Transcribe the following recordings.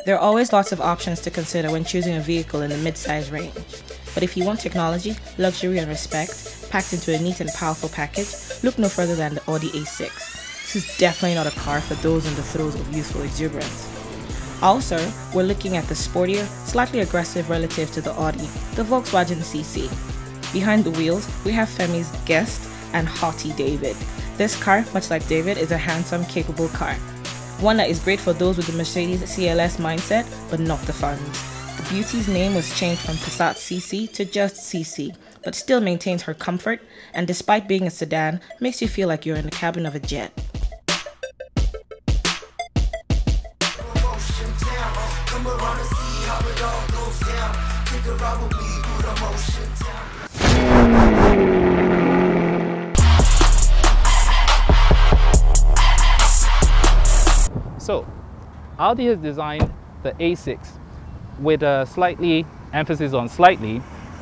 There are always lots of options to consider when choosing a vehicle in the mid-size range. But if you want technology, luxury and respect, packed into a neat and powerful package, look no further than the Audi A6. This is definitely not a car for those in the throes of youthful exuberance. Also, we're looking at the sportier, slightly aggressive relative to the Audi, the Volkswagen CC. Behind the wheels, we have Femi's guest and haughty David. This car, much like David, is a handsome, capable car. One that is great for those with the Mercedes CLS mindset, but not the funds. The beauty's name was changed from Passat.CC to just CC, but still maintains her comfort, and despite being a sedan, makes you feel like you're in the cabin of a jet. So, Audi has designed the A6 with a slightly, emphasis on slightly,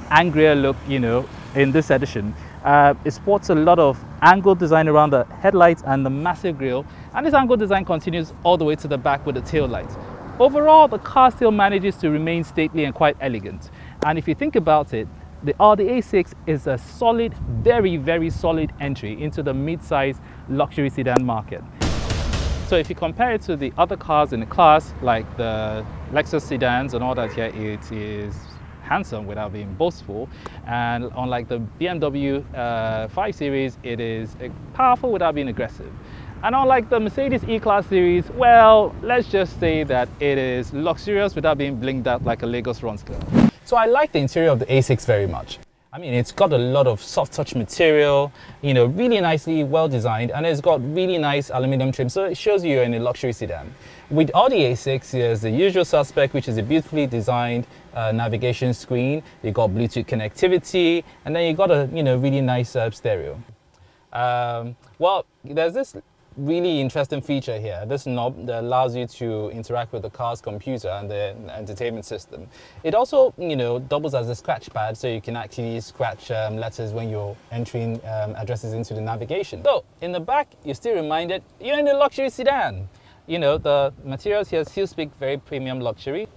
angrier look, in this edition. It sports a lot of angled design around the headlights and the massive grille, and this angled design continues all the way to the back with the tail lights. Overall, the car still manages to remain stately and quite elegant. And if you think about it, the Audi A6 is a solid, very, very solid entry into the mid-size luxury sedan market. So if you compare it to the other cars in the class, like the Lexus sedans and all that here, it is handsome without being boastful. And unlike the BMW 5 Series, it is powerful without being aggressive. And unlike the Mercedes E-Class series, well, let's just say that it is luxurious without being blinged out like a Lagos runs club. So I like the interior of the A6 very much. I mean, it's got a lot of soft touch material, really nicely well designed, and it's got really nice aluminum trim, so it shows you're in a luxury sedan. With Audi A6, there's the usual suspect, which is a beautifully designed navigation screen. You got Bluetooth connectivity, and then you got a really nice stereo. Well, there's this really interesting feature here, this knob that allows you to interact with the car's computer and the entertainment system. It also, doubles as a scratch pad, so you can actually scratch letters when you're entering addresses into the navigation. So, in the back, you're still reminded you're in a luxury sedan. The materials here still speak very premium luxury.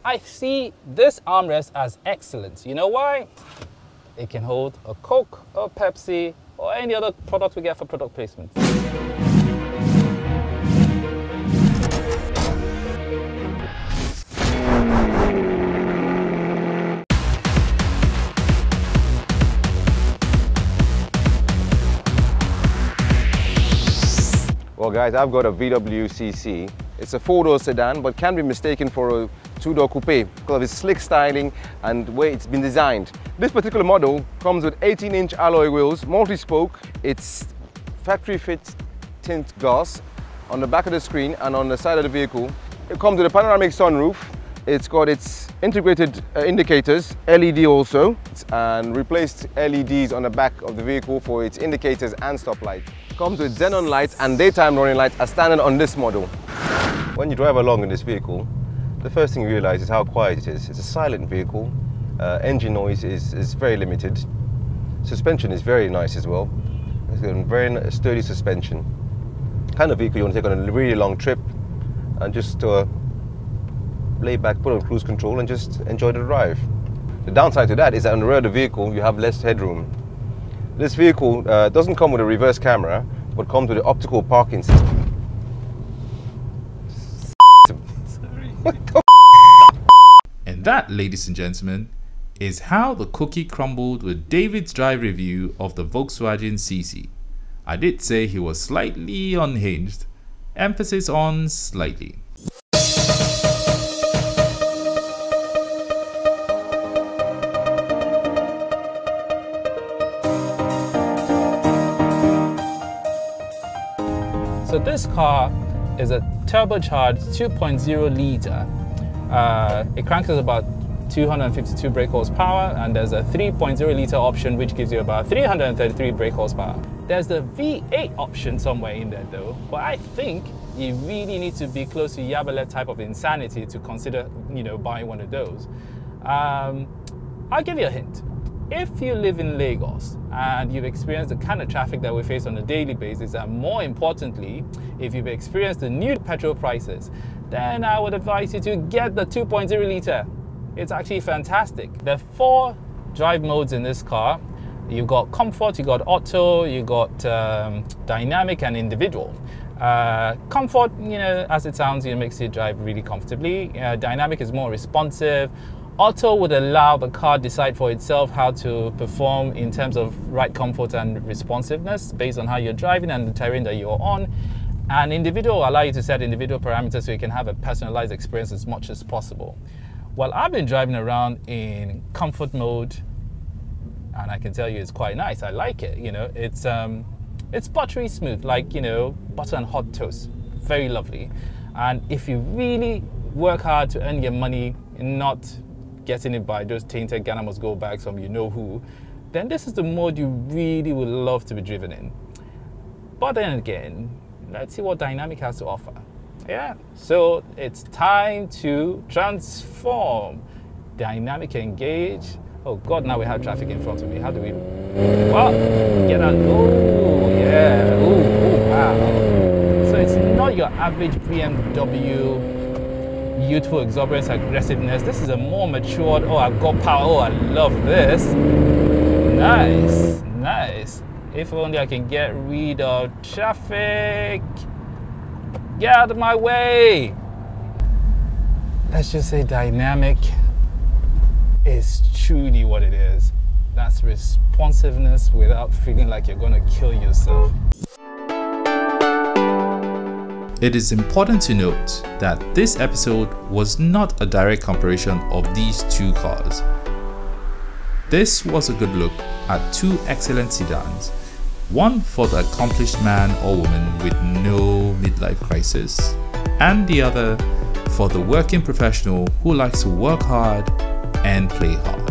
I see this armrest as excellent. You know why? It can hold a Coke or Pepsi or any other product we get for product placement. Well guys, I've got a VW CC. It's a four-door sedan, but can be mistaken for a two-door coupe because of its slick styling and the way it's been designed. This particular model comes with 18-inch alloy wheels, multi-spoke. It's factory-fit tint glass on the back of the screen and on the side of the vehicle. It comes with a panoramic sunroof. It's got its integrated indicators, LED also, and replaced LEDs on the back of the vehicle for its indicators and stop light. Comes with xenon lights and daytime running lights as standard on this model. When you drive along in this vehicle, the first thing you realize is how quiet it is. It's a silent vehicle. Engine noise is very limited. Suspension is very nice as well. It's got a very sturdy suspension. Kind of vehicle you want to take on a really long trip and just lay back, put on cruise control and just enjoy the drive. The downside to that is that on the rear of the vehicle you have less headroom. This vehicle doesn't come with a reverse camera, but comes with an optical parking system. And that, ladies and gentlemen, is how the cookie crumbled with David's drive review of the Volkswagen CC. I did say he was slightly unhinged, emphasis on slightly. So this car is a turbocharged 2.0 litre. It cranks at about 252 brake horsepower, and there's a 3.0 litre option which gives you about 333 brake horsepower. There's the V8 option somewhere in there though, but I think you really need to be close to Yabale type of insanity to consider, buying one of those. I'll give you a hint. If you live in Lagos and you've experienced the kind of traffic that we face on a daily basis, and more importantly, if you've experienced the new petrol prices, then I would advise you to get the 2.0 litre. It's actually fantastic. There are 4 drive modes in this car. You've got comfort, you got auto, you got dynamic and individual. Comfort, as it sounds, makes you drive really comfortably. Dynamic is more responsive. Auto would allow the car decide for itself how to perform in terms of ride comfort and responsiveness based on how you're driving and the terrain that you're on. And individual will allow you to set individual parameters so you can have a personalized experience as much as possible. Well, I've been driving around in comfort mode, and I can tell you it's quite nice. I like it. It's buttery smooth, like butter and hot toast. Very lovely. And if you really work hard to earn your money, not getting it by those tainted Ghana must go bags from who, then this is the mode you really would love to be driven in. But then again, let's see what dynamic has to offer. Yeah, so it's time to transform. Dynamic engage. Oh God, now we have traffic in front of me. How do we? Well, get out. Oh yeah. Oh wow. So it's not your average BMW youthful exuberance, aggressiveness. This is a more matured, oh, I've got power, oh, I love this. Nice, nice. If only I can get rid of traffic. Get out of my way. Let's just say dynamic is truly what it is. That's responsiveness without feeling like you're gonna kill yourself. It is important to note that this episode was not a direct comparison of these 2 cars. This was a good look at 2 excellent sedans, one for the accomplished man or woman with no midlife crisis, and the other for the working professional who likes to work hard and play hard.